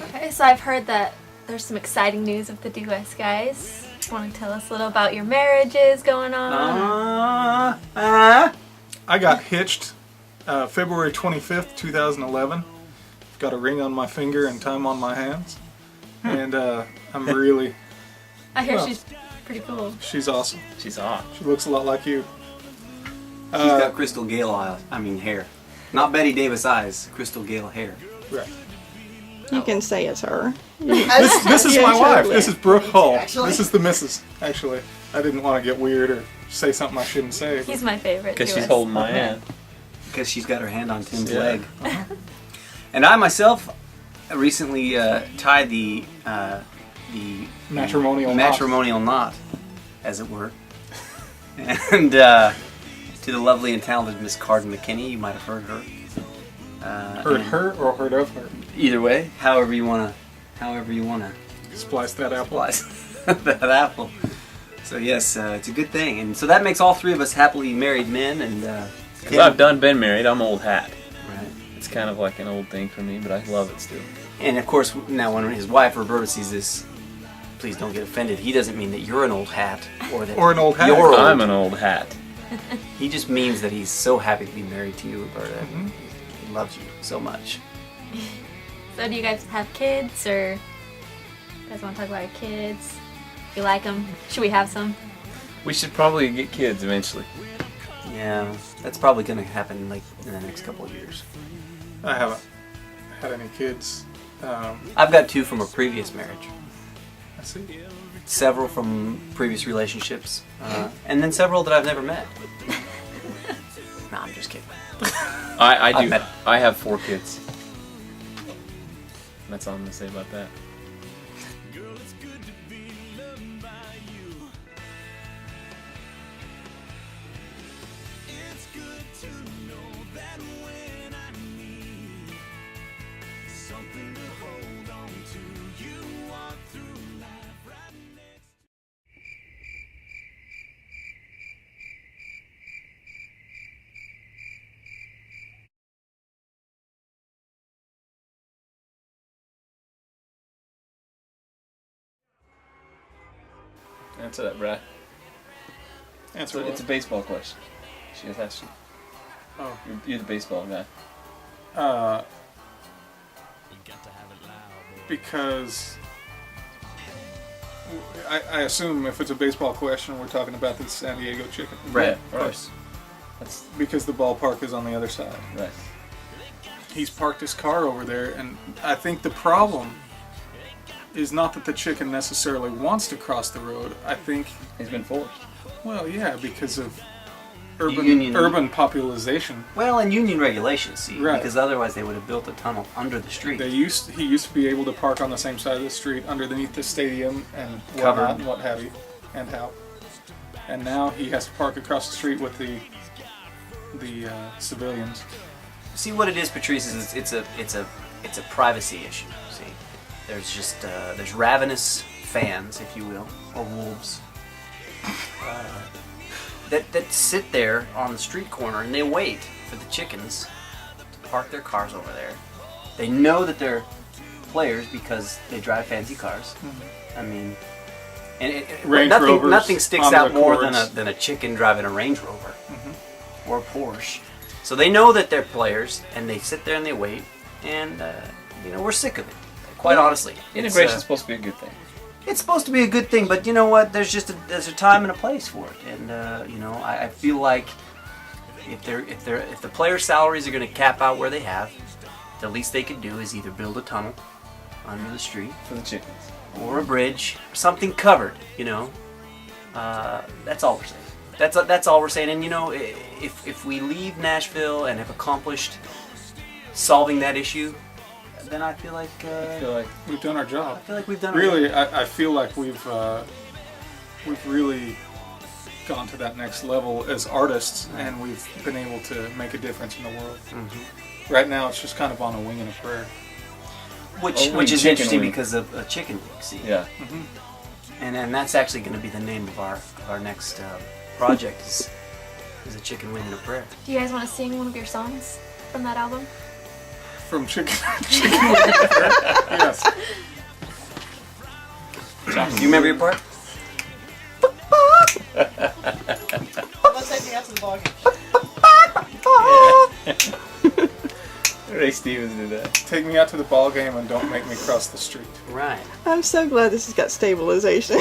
Okay, so I've heard that there's some exciting news with the Dues guys. Want to tell us a little about your marriages going on? I got hitched February 25th, 2011. Got a ring on my finger and time on my hands. And I'm really... I hear she's pretty cool. She's awesome. She's hot. She looks a lot like you. She's got Crystal Gale hair. Not Betty Davis eyes, Crystal Gale hair. Right. You can say it's her. This is Yeah, my wife. totally. This is Brooke Hull. Actually? This is the missus, actually. I didn't want to get weird or say something I shouldn't say. He's my favorite. Because she's Dues. holding my hand. Because she's got her hand on Tim's Yeah. leg. And I myself recently tied the Matrimonial knot, as it were. And to the lovely and talented Miss Carden McKinney, you might have heard her. Heard her or heard of her? Either way, however you wanna Splice that apple. slice that apple. So yes, it's a good thing, and so that makes all three of us happily married men. And Because I've been married, I'm old hat. right. It's kind of like an old thing for me, but I love it still. And of course, now when his wife Roberta sees this, please don't get offended. He doesn't mean that you're an old hat or that Or an old hat. you're old. I'm an old hat. He just means that he's so happy to be married to you, Roberta. He loves you so much. So do you guys have kids, or you guys want to talk about your kids? You like them? Should we have some? We should probably get kids eventually. Yeah, that's probably going to happen like in the next couple of years. I haven't had any kids. I've got two from a previous marriage, I see. several from previous relationships, and then several that I've never met. No, I'm just kidding. I I've do. met- I have 4 kids. That's all I'm going to say about that. Answer that, Brad. Answer It's a baseball question. She has asked you. Oh. You're the baseball guy. Because I assume if it's a baseball question, we're talking about the San Diego Chicken. Right, Yeah, of course. That's Because the ballpark is on the other side. right. He's parked his car over there, and I think the problem is not that the chicken necessarily wants to cross the road. I think, He's been forced. well, yeah, because of Union. urban population. Well, and union regulations, see, Right. because otherwise they would have built a tunnel under the street. He used to be able to park on the same side of the street underneath the stadium and Covered. whatnot and what have you, and how. And now he has to park across the street with the civilians. See what it is, Patrice, is it's a privacy issue. See, there's just there's ravenous fans, if you will, or wolves, that sit there on the street corner and they wait for the chickens to park their cars over there. They know that they're players because they drive fancy cars. I mean, and Range nothing Rovers sticks on out the more Accords. than a chicken driving a Range Rover or a Porsche. So they know that they're players, and they sit there and they wait, and we're sick of it. Quite honestly, Integration's supposed to be a good thing. it's supposed to be a good thing, but you know what? There's a time and a place for it, and I feel like if the players' salaries are going to cap out where they have, the least they can do is either build a tunnel under the street For the chickens. or a bridge, something covered. That's all we're saying. That's all we're saying. And if we leave Nashville and have accomplished solving that issue, then I feel like I feel like We've done our job. we've done our Really, job. I feel like we've really gone to that next level as artists, and we've been able to make a difference in the world. Right now, it's just kind of on a wing and a prayer. Which wing, is chicken interesting wing. because of a chicken wing. See, yeah. and that's actually going to be the name of our next project is a chicken wing and a prayer. Do you guys want to sing one of your songs from that album? from Chicken Yes. Do you remember your part? Let's take me out to the ball game. Ray Stevens did that. Take me out to the ball game and don't make me cross the street. Right. I'm so glad this has got stabilization.